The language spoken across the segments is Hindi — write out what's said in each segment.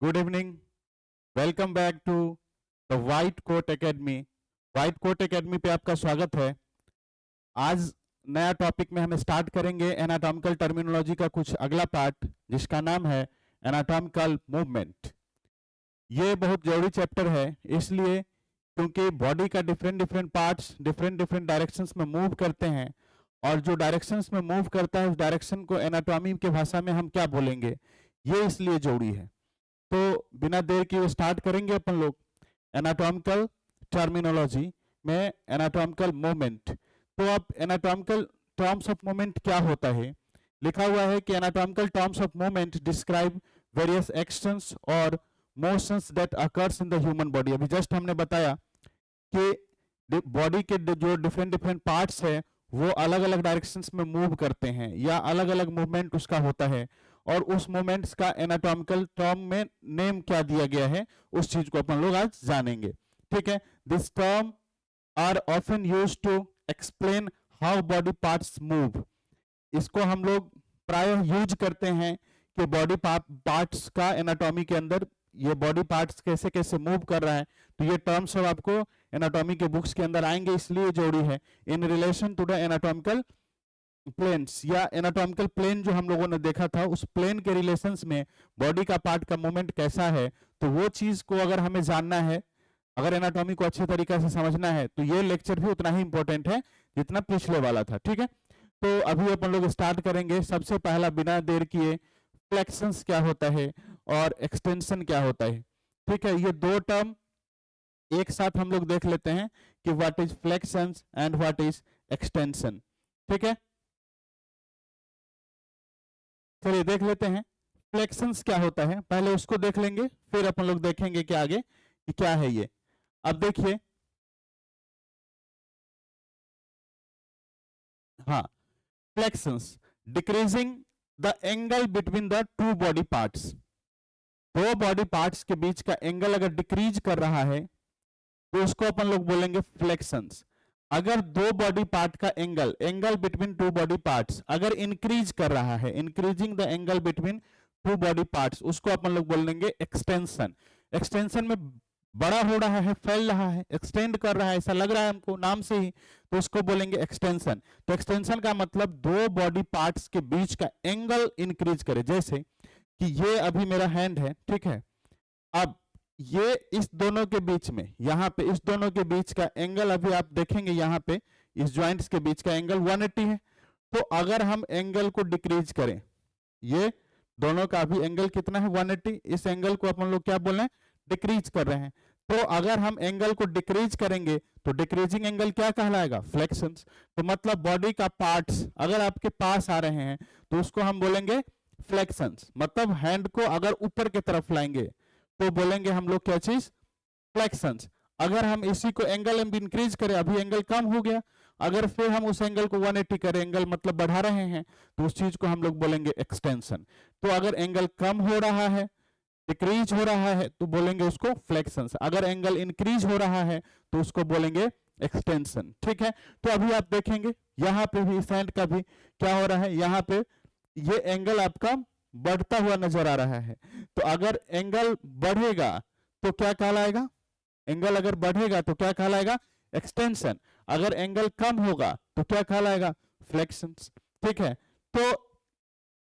Good evening. Welcome back to the white coat academy. White coat academy पे आपका स्वागत है। आज नया टॉपिक में हम स्टार्ट करेंगे एनाटॉमिकल टर्मिनोलॉजी का कुछ अगला पार्ट, जिसका नाम है एनाटॉमिकल मूवमेंट। ये बहुत जरूरी चैप्टर है, इसलिए क्योंकि बॉडी का different different parts different different directions में मूव करते हैं, और जो डायरेक्शंस में मूव करता है उस डायरेक्शन को एनाटॉमी की भाषा में हम क्या बोलेंगे, ये इसलिए जरूरी है। तो बिना देर किए स्टार्ट करेंगे अपन लोग एनाटॉमिकल टर्मिनोलॉजी में एनाटॉमिकल मोमेंट। तो अब एनाटॉमिकल टर्म्स ऑफ मोमेंट क्या होता है, लिखा हुआ है कि anatomical terms of movement describe various actions और motions that occurs in the human body. अभी जस्ट हमने बताया कि बॉडी के जो डिफरेंट डिफरेंट पार्ट्स है वो अलग अलग डायरेक्शंस में मूव करते हैं, या अलग अलग मूवमेंट उसका होता है, और उस मोमेंट्स का एनाटॉमिकल टर्म में नेम क्या दिया गया है उस चीज को अपन लोग आज जानेंगे। ठीक है, this term are often use to explain how body parts move. इसको हम लोग प्राय यूज करते हैं कि बॉडी पार्ट्स का एनाटॉमी के अंदर ये बॉडी पार्ट्स कैसे कैसे मूव कर रहा है। तो ये टर्म्स सब आपको एनाटॉमी के बुक्स के अंदर आएंगे, इसलिए जरूरी है in relation to the anatomical planes, या एनाटॉमिकल प्लेन जो हम लोगों ने देखा था उस प्लेन के रिलेशंस में बॉडी का पार्ट का मूवमेंट कैसा है। तो वो चीज को अगर हमें जानना है, अगर एनाटॉमी को अच्छे तरीके से समझना है, तो ये लेक्चर भी उतना ही इंपॉर्टेंट है जितना पिछले वाला था। ठीक है, तो अभी अपन लोग स्टार्ट करेंगे। सबसे पहला बिना देर किए फ्लेक्शंस क्या होता है और एक्सटेंशन क्या होता है। ठीक है, ये दो टर्म एक साथ हम लोग देख लेते हैं कि what is flexions and what is extension. ठीक है, चलिए देख लेते हैं फ्लेक्शंस क्या होता है, पहले उसको देख लेंगे, फिर अपन लोग देखेंगे कि आगे कि क्या है ये। अब देखिए, हाँ, flexions decreasing the angle between the two body parts. दो बॉडी पार्ट्स के बीच का एंगल अगर डिक्रीज कर रहा है तो उसको अपन लोग बोलेंगे फ्लेक्शंस। अगर दो बॉडी पार्ट का angle angle between two body parts अगर इंक्रीज कर रहा है, increasing the angle between two body parts, उसको अपन लोग बोलेंगे एक्सटेंशन। एक्सटेंशन में बड़ा हो रहा है, फैल रहा है, एक्सटेंड कर रहा है, ऐसा लग रहा है हमको नाम से ही, तो उसको बोलेंगे एक्सटेंशन। तो एक्सटेंशन का मतलब दो बॉडी पार्ट्स के बीच का एंगल इंक्रीज करे। जैसे कि ये अभी मेरा हैंड है, ठीक है, अब ये इस दोनों के बीच में, यहाँ पे इस दोनों के बीच का एंगल अभी आप देखेंगे, यहाँ पे इस ज्वाइंट्स के बीच का एंगल 180 है। तो अगर हम एंगल को डिक्रीज करें, ये दोनों का अभी एंगल कितना है 180, इस एंगल को अपन लोग क्या बोल रहे हैं, डिक्रीज कर रहे हैं। तो अगर हम एंगल को डिक्रीज करेंगे तो डिक्रीजिंग एंगल क्या कहलाएगा, फ्लेक्शंस। तो मतलब बॉडी का पार्ट्स अगर आपके पास आ रहे हैं तो उसको हम बोलेंगे फ्लेक्शंस। मतलब हैंड को अगर ऊपर की तरफ लाएंगे तो बोलेंगे हम लोग क्या चीज, फ्लेक्शंस। अगर हम इसी को एंगल इंक्रीज करें, अभी एंगल कम हो गया, अगर फिर हम उस एंगल को 180 करें, एंगल मतलब बढ़ा रहे हैं, तो उस चीज को हम लोग बोलेंगे एक्सटेंशन। तो अगर एंगल कम हो रहा है, डिक्रीज हो रहा है, तो बोलेंगे उसको फ्लेक्शंस। अगर एंगल इंक्रीज हो रहा है तो उसको बोलेंगे एक्सटेंशन। ठीक है, तो अभी आप देखेंगे यहाँ पे भी इस हैंड का भी क्या हो रहा है, यहाँ पे ये एंगल आपका बढ़ता हुआ नजर आ रहा है। तो अगर एंगल बढ़ेगा तो क्या कहलाएगा, एंगल अगर बढ़ेगा तो क्या कहलाएगा, एक्सटेंशन। अगर एंगल कम होगा तो क्या कहलाएगा, फ्लेक्शंस। ठीक है, तो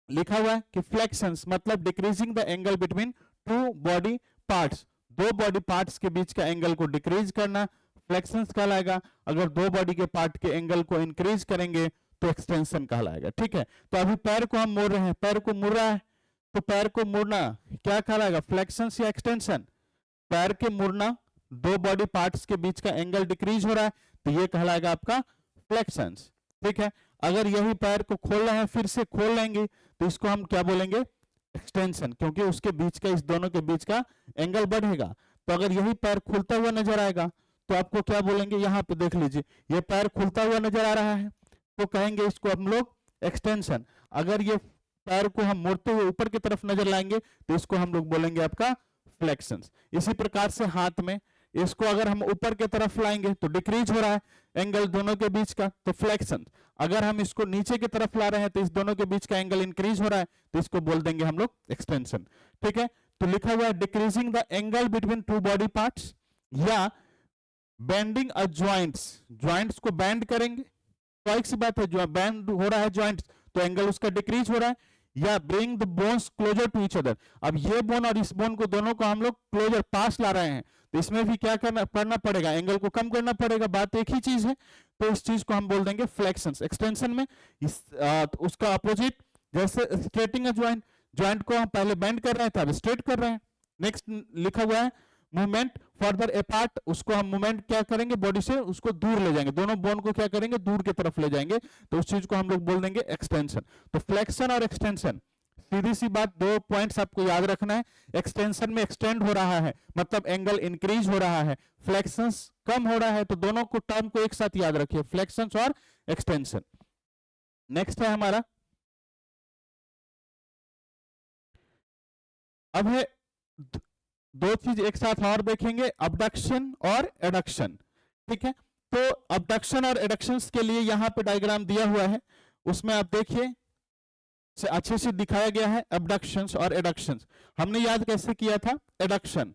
लिखा हुआ है कि फ्लेक्शंस मतलब decreasing the angle between two body parts, दो बॉडी पार्ट्स के बीच का एंगल को डिक्रीज करना फ्लेक्शंस कहलाएगा। अगर दो बॉडी के पार्ट के एंगल को इंक्रीज करेंगे तो एक्सटेंशन कहलाएगा। ठीक है, तो अभी पैर को हम मोड़ रहे हैं, पैर को मुड़ रहा है, तो पैर को मुड़ना क्या कहलाएगा, फ्लेक्शंस या एक्सटेंशन। पैर के मुड़ना, दो बॉडी पार्ट्स के बीच का एंगल डिक्रीज हो रहा है, तो ये कहलाएगा आपका फ्लेक्शंस। ठीक है, अगर यही पैर को खोल रहे हैं फिर से खोल लेंगे तो इसको हम क्या बोलेंगे, एक्सटेंशन, क्योंकि उसके बीच का, इस दोनों के बीच का एंगल बढ़ेगा। तो अगर यही पैर खुलता हुआ नजर आएगा तो आपको क्या बोलेंगे, यहाँ पे देख लीजिए ये पैर खुलता हुआ नजर आ रहा है, तो कहेंगे इसको हम लोग एक्सटेंशन। अगर ये पैर को हम मोड़ते हुए ऊपर की तरफ नजर लाएंगे तो इसको हम लोग बोलेंगे आपका फ्लेक्शंस। इसी प्रकार से हाथ में, इसको अगर हम ऊपर की तरफ लाएंगे तो डिक्रीज हो रहा है एंगल दोनों के बीच का, तो फ्लेक्शन। अगर हम इसको नीचे की तरफ ला रहे हैं तो इस दोनों के बीच का एंगल इंक्रीज हो रहा है, तो इसको बोल देंगे हम लोग एक्सटेंशन। ठीक है, तो लिखा हुआ है decreasing the angle between two body parts, या बेंडिंग अ जॉइंट्स, जॉइंट्स को बेंड करेंगे, तो एक सी बात है, जो बेंड हो रहा है जॉइंट्स तो एंगल उसका डिक्रीज हो रहा है, या bring the bones closer to each other, अब ये बोन और इस बोन को दोनों को हम लोग क्लोजर पास ला रहे हैं, तो इसमें भी क्या करना पड़ेगा, एंगल को कम करना पड़ेगा, बात एक ही चीज है, तो इस चीज को हम बोल देंगे फ्लेक्शन। एक्सटेंशन में उसका अपोजिट, जैसे स्ट्रेटिंग ज्वाइंट, ज्वाइंट को हम पहले बेंड कर रहे हैं तो अब स्ट्रेट कर रहे हैं। नेक्स्ट लिखा हुआ है मूवमेंट फर्दर अपार्ट, उसको हम मूवमेंट क्या करेंगे, बॉडी से उसको दूर ले जाएंगे, दोनों बोन को क्या करेंगे, दूर की तरफ ले जाएंगे, तो उस चीज को हम लोग बोल देंगे एक्सटेंशन। तो फ्लेक्शन और एक्सटेंशन, सीधी सी बात, दो पॉइंट्स आपको याद रखना है। एक्सटेंशन में एक्सटेंड हो रहा है मतलब एंगल इंक्रीज हो रहा है, फ्लेक्शन कम हो रहा है, तो दोनों को टर्म को एक साथ याद रखिए, फ्लेक्शन और एक्सटेंशन। नेक्स्ट है हमारा, अब है दो चीज एक साथ और देखेंगे, अबडक्शन और एडक्शन। ठीक है, तो अबडक्शन और एडक्शन के लिए यहां पे डायग्राम दिया हुआ है, उसमें आप देखिए अच्छे से दिखाया गया है अबडक्शंस और एडक्शंस। हमने याद कैसे किया था, एडक्शन,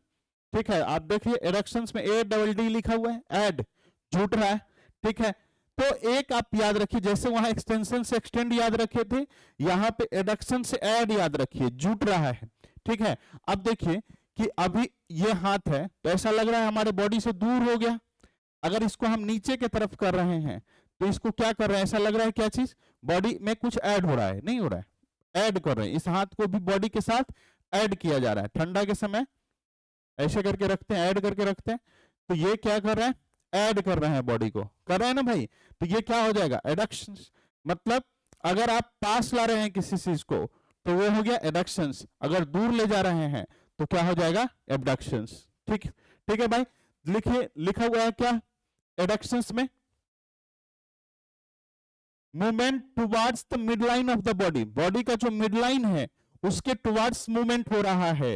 ठीक है, आप देखिए एडक्शंस में ए डबल डी लिखा हुआ है, एड जुट रहा है, ठीक है, तो एक आप याद रखिए, जैसे वहां एक्सटेंशन से एक्सटेंड याद रखे थे, यहां पे एडक्शन से ऐड याद रखिए, जुट रहा है, ठीक है। अब देखिए कि अभी ये हाथ है तो ऐसा लग रहा है हमारे बॉडी से दूर हो गया, अगर इसको हम नीचे की तरफ कर रहे हैं तो इसको क्या कर रहे हैं, ऐसा लग रहा है क्या चीज, बॉडी में कुछ ऐड हो रहा है, नहीं हो रहा है, ऐड कर रहे हैं, इस हाथ को भी बॉडी के साथ ऐड किया जा रहा है। ठंडा के समय ऐसे करके रखते हैं, ऐड करके रखते हैं, तो ये क्या कर रहे हैं, ऐड कर रहे हैं, बॉडी को कर रहे हैं ना भाई, तो ये क्या हो जाएगा, एडक्शन। मतलब अगर आप पास ला रहे हैं किसी चीज को तो वो हो गया एडक्शन, अगर दूर ले जा रहे हैं तो क्या हो जाएगा, एबडक्शन। ठीक, ठीक है भाई, लिखिए, लिखा हुआ है क्या एडक्शंस में, movement towards the mid line of the body, body का जो मिड लाइन है उसके टुवर्ड्स मूवमेंट हो रहा है,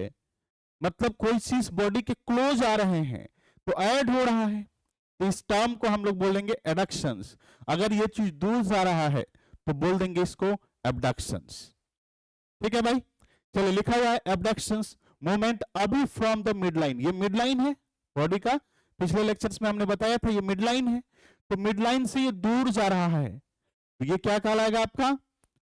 मतलब कोई चीज बॉडी के क्लोज आ रहे हैं तो ऐड हो रहा है, तो इस टर्म को हम लोग बोलेंगे एडक्शंस। अगर ये चीज दूर जा रहा है तो बोल देंगे इसको एबडक्शंस। ठीक है भाई, चलिए, लिखा हुआ है एबडक्शंस, मूवमेंट अभी फ्रॉम द मिड लाइन, ये मिड लाइन है बॉडी का, पिछले लेक्चर्स में हमने बताया था ये मिड लाइन है, तो मिड लाइन से ये दूर जा रहा है तो ये क्या कहलाएगा आपका,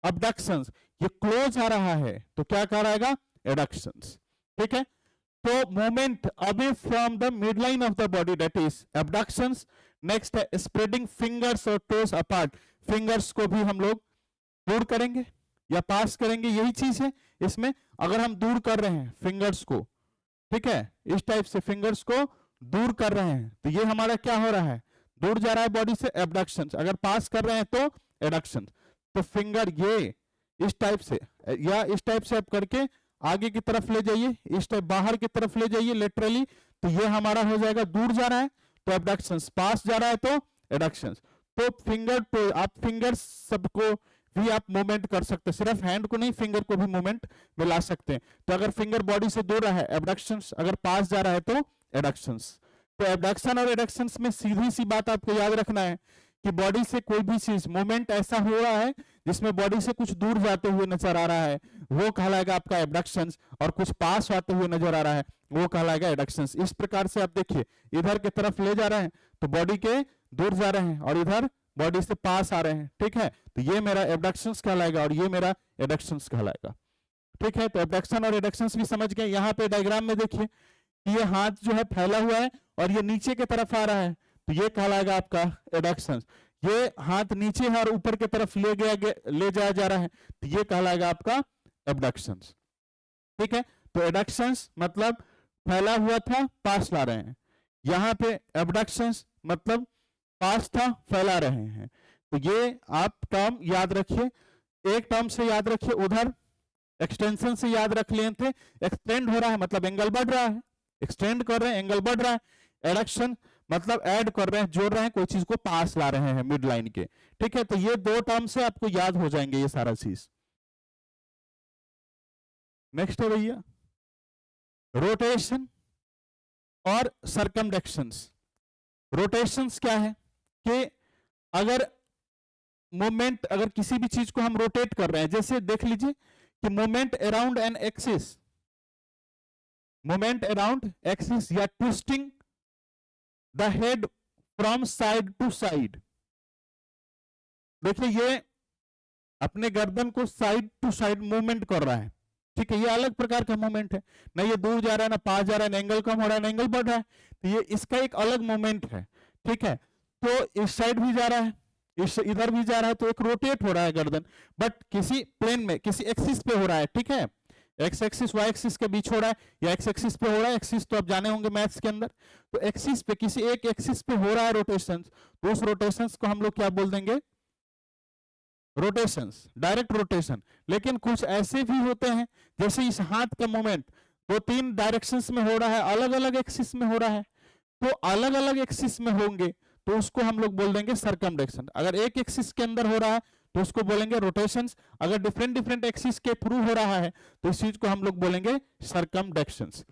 अबडक्शंस। ये क्लोज आ रहा है तो क्या कहलाएगा, एडक्शंस। ठीक है, तो movement away from the mid line of the body, that is abductions. Next है स्प्रेडिंग फिंगर्स और टोस अपार्ट, फिंगर्स को भी हम लोग दूर करेंगे या पास करेंगे, यही चीज है इसमें। अगर हम दूर कर रहे हैं फिंगर्स को, ठीक है, इस टाइप से फिंगर्स को दूर कर रहे हैं तो ये हमारा क्या हो रहा है, दूर जा रहा है बॉडी से, एबडक्शन। अगर पास कर रहे हैं तो एडक्शन। तो फिंगर ये इस टाइप से या इस टाइप से आप करके आगे की तरफ ले जाइए, इस टाइप बाहर की तरफ ले जाइए लेटरली, तो ये हमारा हो जाएगा, दूर जा रहा है तो एबडक्शन, पास जा रहा है तो एडक्शन। तो फिंगर पे आप फिंगर्स सबको भी आप मूवमेंट कर सकते हैं, सिर्फ हैंड को नहीं, फिंगर को भी मूवमेंट में ला सकते हैं। तो अगर फिंगर बॉडी से दूर रहा है एबडक्शन, अगर पास जा रहा है तो एडक्शन। तो एबडक्शन और एडक्शन में सीधी सी बात आपको याद रखना है कि बॉडी से कोई भी चीज मूवमेंट ऐसा हो रहा है जिसमें बॉडी से कुछ दूर जाते हुए नजर आ रहा है वो कहलाएगा आपका एबडक्शन, और कुछ पास आते हुए नजर आ रहा है वो कहलाएगा एडक्शन। इस प्रकार से आप देखिए, इधर की तरफ ले जा रहे हैं तो बॉडी के दूर जा रहे हैं और इधर बॉडी से पास आ रहे हैं, ठीक है, तो ये मेरा एबडक्शन कहलाएगा और ये मेरा एडक्शन कहलाएगा। ठीक है, तो एबडक्शन और एडक्शन भी समझ गए। यहाँ पे डायग्राम में देखिए ये हाथ जो है फैला हुआ है और ये नीचे की तरफ आ रहा है तो ये कहलाएगा आपका एडक्शन। ये हाथ नीचे है और ऊपर की तरफ ले जाया जा रहा है तो ये कहलाएगा आपका एबडक्शन। ठीक है, तो एडक्शन मतलब फैला हुआ था, पास ला रहे हैं, यहाँ पे एबडक्शन मतलब पास था, फैला रहे हैं। तो ये आप टर्म याद रखिए, एक टर्म से याद रखिए, उधर एक्सटेंशन से याद रख लिए थे, एक्सटेंड हो रहा है मतलब एंगल बढ़ रहा है, एक्सटेंड कर रहे हैं एंगल बढ़ रहा है। एडक्शन मतलब ऐड कर रहे हैं, जोड़ रहे हैं, कोई चीज को पास ला रहे हैं मिड लाइन के। ठीक है, तो ये दो टर्म से आपको याद हो जाएंगे ये सारा चीज। नेक्स्ट है भैया रोटेशन और सर्कमडक्शंस। रोटेशंस क्या है कि अगर मूवमेंट, अगर किसी भी चीज को हम रोटेट कर रहे हैं, जैसे देख लीजिए कि movement around an axis, movement around axis या twisting the head from side to side. देखिए ये अपने गर्दन को साइड टू साइड मूवमेंट कर रहा है, ठीक है, ये अलग प्रकार का मूवमेंट है, ना ये दूर जा रहा है ना पास जा रहा है, ना एंगल कम हो रहा है ना एंगल बढ़ रहा है, तो ये इसका एक अलग मूवमेंट है, ठीक है। तो इस साइड भी जा रहा है, इस इधर भी जा रहा है, तो एक रोटेट हो रहा है गर्दन, बट किसी प्लेन में किसी एक्सिस पे हो रहा है, ठीक है, एक्स एक्सिस वाई एक्सिस के बीच हो रहा है या एक्स एक्सिस पे हो रहा है, एक्सिस तो आप जाने होंगे मैथ्स के अंदर, तो एक्सिस पे किसी एक एक्सिस पे हो रहा है रोटेशन, तो उस रोटेशन को हम लोग क्या बोल देंगे, रोटेशंस, डायरेक्ट रोटेशन। लेकिन कुछ ऐसे भी होते हैं जैसे इस हाथ का मूवमेंट दो तीन डायरेक्शंस में हो रहा है, अलग अलग एक्सिस में हो रहा है, तो अलग अलग एक्सिस में होंगे तो उसको हम लोग बोल देंगे सर्कमडक्शन। अगर एक एक्सिस के अंदर हो रहा है तो उसको बोलेंगे रोटेशंस, अगर डिफरेंट डिफरेंट एक्सिस के थ्रू हो रहा है तो इस चीज को हम लोग बोलेंगे सर्कमडक्शंस।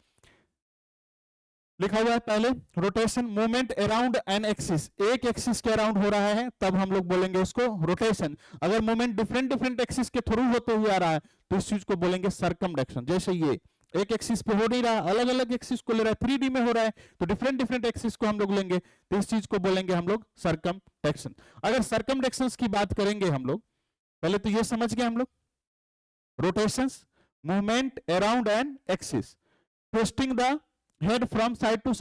लिखा हुआ है पहले rotation, movement around an axis, एक एक्सिस के अराउंड हो रहा है तब हम लोग बोलेंगे उसको रोटेशन। अगर मूवमेंट डिफरेंट डिफरेंट एक्सिस के थ्रू होते हुए आ रहा है तो इस चीज को बोलेंगे सर्कमडक्शन। जैसे ये एक एक्सिस पे हो नहीं रहा, अलग अलग एक्सिस को ले रहा है, 3D में हो रहा है, तो डिफरेंट डिफरेंट एक्सिस को हम लोग लेंगे तो इस चीज को बोलेंगे हम लोग सर्कमडक्शन। अगर सर्कमडक्शंस की बात करेंगे हम लोग, पहले तो ये समझ गए हम लोग, rotations, movement around an axis, twisting the head from side to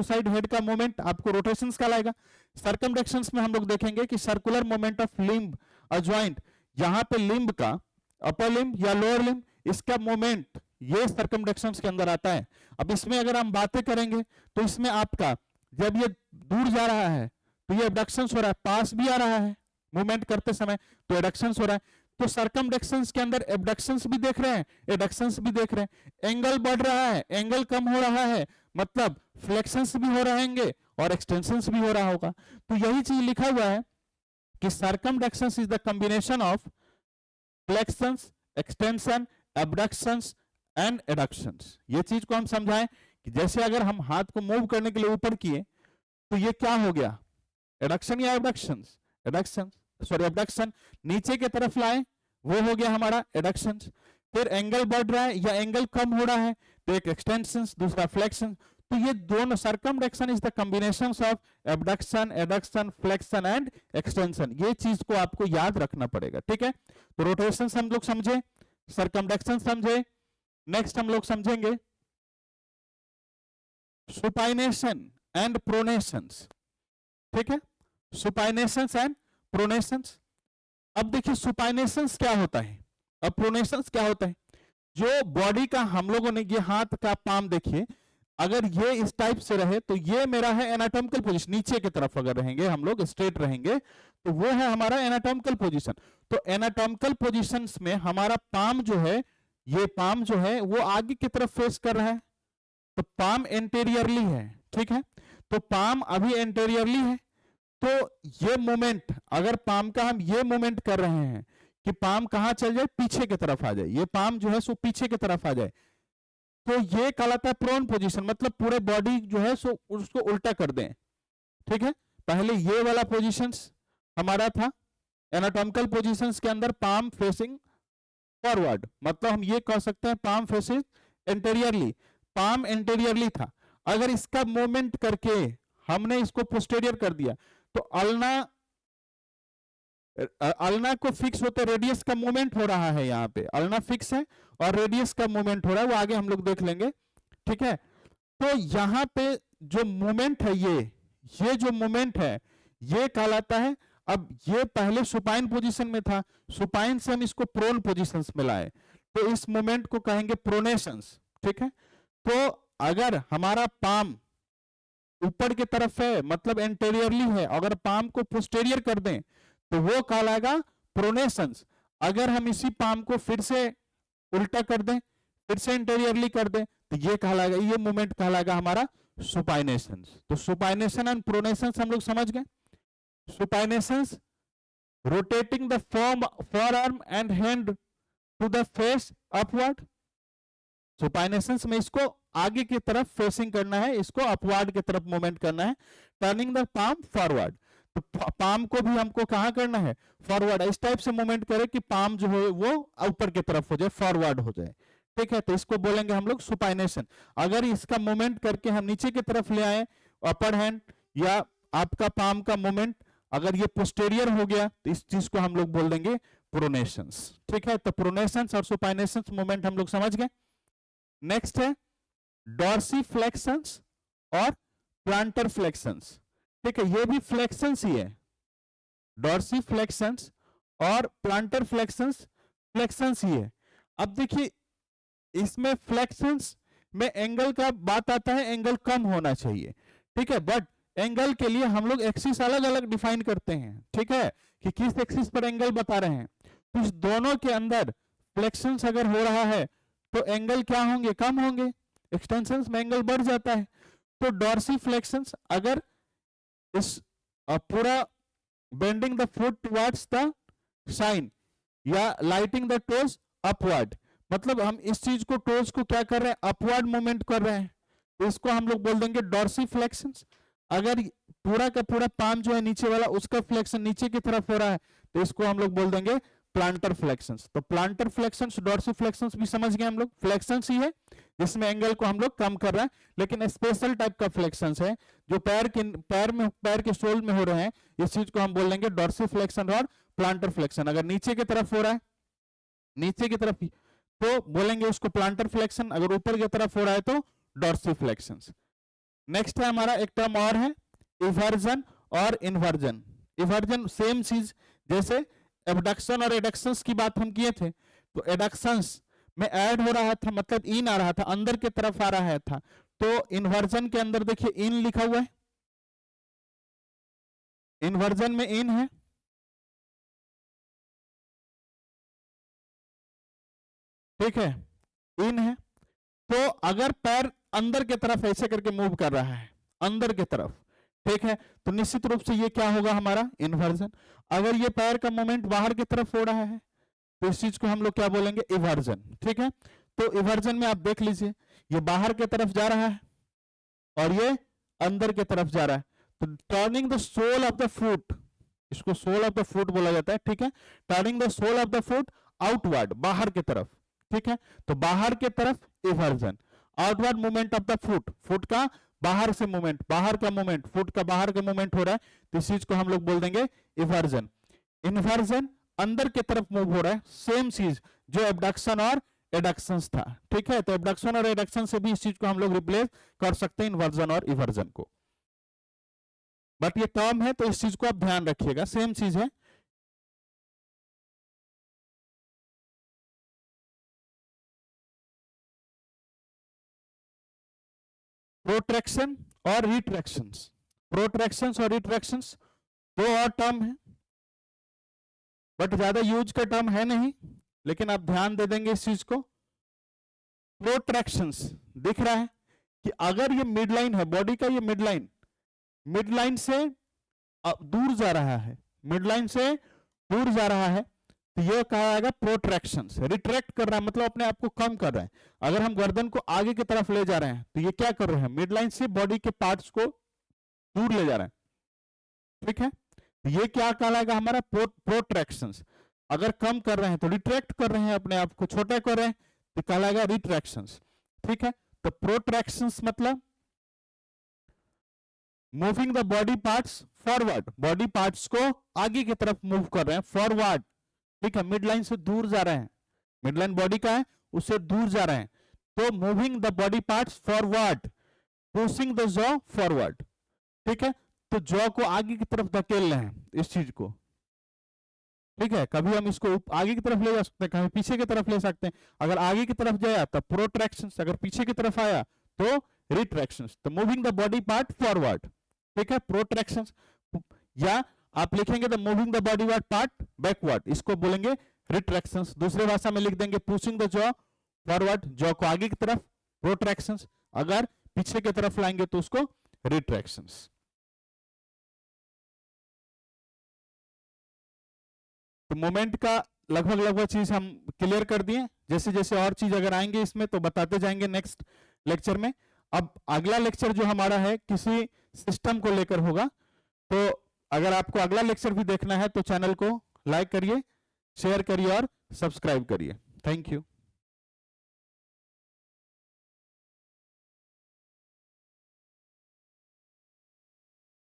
side head का मूवमेंट आपको रोटेशंस का लाएगा। सर्कमडक्शंस में हम लोग देखेंगे कि circular movement of limb a joint, यहां पे लिम्ब का अपर लिम्ब या लोअर लिम्ब, इसका मूवमेंट ये सर्कमडक्शंस के अंदर आता है। अब इसमें अगर हम बातें करेंगे तो इसमें आपका जब ये दूर जा रहा है तो ये एबडक्शंस हो रहा है, पास भी आ रहा है मूवमेंट करते समय तो एडक्शंस हो रहा है, तो सर्कमडक्शंस के अंदर एबडक्शंस भी देख रहे हैं, एडक्शंस भी देख रहे हैं, एंगल बढ़ रहा है एंगल कम हो रहा है, मतलब फ्लेक्शंस भी हो रहेंगे और एक्सटेंशंस भी हो रहा होगा। तो यही चीज लिखा हुआ है कि circumductions is the combination of flexions, extension, abductions and adductions. ये चीज को हम समझाएं कि जैसे अगर हम हाथ को मूव करने के लिए ऊपर किए तो ये क्या हो गया, एडक्शन या एबडक्शंस, एडक्शन, सॉरी एबडक्शन, नीचे की तरफ लाए वो हो गया हमारा एडक्शन, फिर एंगल बढ़ रहा है या एंगल कम हो रहा है तो एक एक्सटेंशन दूसरा फ्लेक्शन, तो ये दोनों circumduction is the combination of abduction, adduction, flexion and extension. ये चीज को आपको याद रखना पड़ेगा, ठीक है। तो रोटेशन हम लोग समझे, सर्कमडक्शन समझे, नेक्स्ट हम लोग समझेंगे सुपाइनेशन एंड प्रोनेशंस, ठीक है, सुपाइनेशंस एंड प्रोनेशंस। अब देखिए सुपाइनेशंस क्या होता है, अब प्रोनेशंस क्या होता है। जो बॉडी का हम लोगों ने ये हाथ का पाम देखिए, अगर ये इस टाइप से रहे तो ये मेरा है एनाटॉमिकल पोजीशन, नीचे की तरफ अगर रहेंगे हम लोग स्ट्रेट रहेंगे तो वो है हमारा एनाटॉमिकल पोजीशन। तो एनाटॉमिकल पोजीशंस में हमारा पाम जो है, ये पाम जो है वो आगे की तरफ फेस कर रहा है, तो पाम एंटेरियरली है, ठीक है, तो पाम अभी एंटेरियरली है, तो ये मूवमेंट अगर पाम का हम ये मूवमेंट कर रहे हैं कि पाम कहां चल जाए, पीछे की तरफ आ जाए, ये पाम जो है सो पीछे की तरफ आ जाए, तो ये कहलाता है प्रोन पोजीशन, मतलब पूरे बॉडी जो है सो उसको उल्टा कर दें, ठीक है। पहले ये वाला पोजीशंस हमारा था एनाटॉमिकल पोजीशंस के अंदर पाम फेसिंग फॉरवर्ड, मतलब हम ये कह सकते हैं palm facing anteriorly, palm anteriorly था। अगर इसका मूवमेंट करके हमने इसको पोस्टेरियर कर दिया तो अल्ना को फिक्स होते रेडियस का मूवमेंट हो रहा है, यहाँ पे अल्ना फिक्स है और रेडियस का मूवमेंट हो रहा है, वो आगे हम लोग देख लेंगे, ठीक है। तो यहाँ पे जो मूवमेंट है ये जो मूवमेंट है ये कहलाता है, अब ये पहले सुपाइन पोजीशन में था, सुपाइन से हम इसको प्रोन पोजीशंस में लाए तो इस मूवमेंट को कहेंगे प्रोनेशंस, ठीक है। तो अगर हमारा पाम ऊपर की तरफ है मतलब एंटेरियरली है, अगर पाम को पोस्टेरियर कर दें तो वो कहलाएगा प्रोनेशंस। अगर हम इसी पाम को फिर से उल्टा कर दें, फिर से इंटीरियरली कर दें तो ये कहलाएगा, ये मूवमेंट कहलाएगा हमारा सुपाइनेशंस। तो सुपाइनेशन एंड प्रोनेशंस हम लोग समझ गए। Supinations rotating the forearm and hand to the face upward। Supinations में इसको आगे की तरफ फेसिंग करना है, इसको अपवर्ड की तरफ मूवमेंट करना है, टर्निंग द पाम फॉरवर्ड, तो पाम को भी हमको कहां करना है, फॉरवर्ड, इस टाइप से मूवमेंट करे कि पाम जो है वो ऊपर की तरफ हो जाए, फॉरवर्ड हो जाए, ठीक है, तो इसको बोलेंगे हम लोग सुपाइनेशन। अगर इसका मूवमेंट करके हम नीचे की तरफ ले आए, अपर हैंड या आपका पाम का मूवमेंट अगर ये पोस्टेरियर हो गया तो इस चीज को हम लोग बोल देंगे प्रोनेशंस। ठीक है, तो प्रोनेशंस और सुपाइनेशंस मूवमेंट हम लोग समझ गए। नेक्स्ट है डॉर्सीफ्लेक्शंस और प्लांटर फ्लेक्शंस। ठीक है, ये भी फ्लेक्शंस ही है, डॉर्सीफ्लेक्शंस और प्लांटर फ्लेक्शंस फ्लेक्शंस ही है। अब देखिए इसमें फ्लेक्शंस में एंगल का बात आता है, एंगल कम होना चाहिए। ठीक है, बट एंगल के लिए हम लोग एक्सिस अलग अलग डिफाइन करते हैं। ठीक है, कि किस एक्सिस पर एंगल बता रहे हैं, तो इस दोनों के अंदर फ्लेक्शंस अगर हो रहा है तो एंगल क्या होंगे, कम होंगे, एक्सटेंशंस में एंगल बढ़ जाता है। तो डॉर्सीफ्लेक्शंस अगर इस पूरा bending the foot towards the shin या लाइटिंग द टोज अपवर्ड, मतलब हम इस चीज को टोज को क्या कर रहे हैं, अपवर्ड मूवमेंट कर रहे हैं, तो इसको हम लोग बोल देंगे डॉर्सीफ्लेक्शंस। अगर पूरा का पूरा पाम जो है नीचे वाला उसका फ्लेक्शन नीचे की तरफ हो रहा है तो इसको हम लोग बोल देंगे प्लांटर फ्लेक्शंस। तो प्लांटर फ्लेक्शंस डॉर्सीफ्लेक्शंस भी समझ गए हम लोग, फ्लेक्शंस ही है जिसमें एंगल को हम लोग कम कर रहे हैं, लेकिन स्पेशल टाइप का फ्लेक्शंस है जो पैर के सोल में हो रहे हैं, इस चीज को हम बोल देंगे डॉर्सीफ्लेक्शन और प्लांटर फ्लेक्शन। अगर नीचे की तरफ हो रहा है, नीचे की तरफ, तो बोलेंगे उसको प्लांटर फ्लेक्शन, अगर ऊपर की तरफ हो रहा है तो डॉर्सीफ्लेक्शंस। नेक्स्ट है हमारा एक टर्म और है इवर्जन और इन्वर्जन। इवर्जन सेम चीज, जैसे एबडक्शन और एडक्शंस की बात हम किए थे, तो एडक्शंस में ऐड हो रहा था, मतलब इन आ रहा था, अंदर की तरफ आ रहा था, तो इन्वर्जन के अंदर देखिए इन लिखा हुआ है, इन्वर्जन में इन है, ठीक है, इन है। तो अगर पैर अंदर की तरफ ऐसे करके मूव कर रहा है, अंदर की तरफ, ठीक है, तो निश्चित रूप से ये क्या होगा हमारा इन्वर्जन। अगर ये पैर का मूवमेंट बाहर की तरफ हो रहा है तो इस चीज को हम लोग क्या बोलेंगे, इवर्जन। ठीक है, तो इवर्जन में आप देख लीजिए ये बाहर की तरफ जा रहा है और ये अंदर की तरफ जा रहा है, तो turning the sole of the foot, इसको सोल ऑफ द फुट बोला जाता है। ठीक है, turning the sole of the foot outward, बाहर की तरफ। ठीक है, तो बाहर की तरफ eversion, outward movement of the foot, foot का बाहर से मूवमेंट, बाहर का मूवमेंट, फुट का बाहर का मूवमेंट हो रहा है, तो इस चीज को हम लोग बोल देंगे इवर्जन। इन्वर्जन अंदर की तरफ मूव हो रहा है, सेम चीज जो एबडक्शन और एडक्शंस था। ठीक है, तो एबडक्शन और एडक्शन से भी इस चीज को हम लोग रिप्लेस कर सकते हैं, इन्वर्जन और इवर्जन को। बट ये टर्म है तो इस चीज को आप ध्यान रखिएगा, सेम चीज है। प्रोट्रैक्शन और रिट्रैक्शंस, प्रोट्रैक्शंस और रिट्रैक्शंस दो और टर्म है, बट ज्यादा यूज का टर्म है नहीं, लेकिन आप ध्यान दे देंगे इस चीज को। प्रोट्रैक्शंस दिख रहा है कि अगर ये मिड लाइन है बॉडी का, ये मिड लाइन से दूर जा रहा है, मिड लाइन से दूर जा रहा है, तो ये कहा जाएगा प्रोट्रैक्शंस। रिट्रैक्ट कर रहा है मतलब अपने आप को कम कर रहा है। अगर हम गर्दन को आगे की तरफ ले जा रहे हैं तो ये क्या कर रहे हैं, मिड लाइन से बॉडी के पार्ट्स को दूर ले जा रहे हैं। ठीक है, तो ये क्या कहलाएगा हमारा प्रोट्रैक्शंस। अगर कम कर रहे हैं तो रिट्रैक्ट कर रहे हैं, अपने आप को छोटा कर रहे हैं, तो कहलाएगा रिट्रैक्शंस। ठीक है, तो प्रोट्रैक्शंस मतलब moving the body parts forward, body parts को आगे की तरफ मूव कर रहे हैं, फॉरवर्ड। ठीक है, मिड लाइन से दूर जा रहे हैं, मिड लाइन बॉडी का है उससे दूर जा रहे हैं, तो moving the body parts forward, pushing the jaw forward. ठीक है, तो जॉ को आगे की तरफ धकेल रहे हैं इस चीज को। ठीक है, कभी हम इसको आगे की तरफ ले जा सकते हैं, कभी पीछे की तरफ ले सकते हैं। अगर आगे की तरफ जाया तो प्रोट्रैक्शंस, अगर पीछे की तरफ आया तो रिट्रैक्शंस। तो moving the body part forward, ठीक है, प्रोट्रैक्शंस। या आप लिखेंगे the moving the body part backward, इसको बोलेंगे रिट्रैक्शंस। दूसरे भाषा में लिख देंगे pushing the jaw forward, jaw को आगे की तरफ, प्रोट्रैक्शंस। अगर पीछे की तरफ लाएंगे तो उसको रिट्रैक्शंस। तो मोमेंट का लगभग चीज हम क्लियर कर दिए। जैसे जैसे और चीज अगर आएंगे इसमें तो बताते जाएंगे नेक्स्ट लेक्चर में। अब अगला लेक्चर जो हमारा है किसी सिस्टम को लेकर होगा, तो अगर आपको अगला लेक्चर भी देखना है तो चैनल को लाइक करिए, शेयर करिए और सब्सक्राइब करिए। Thank you.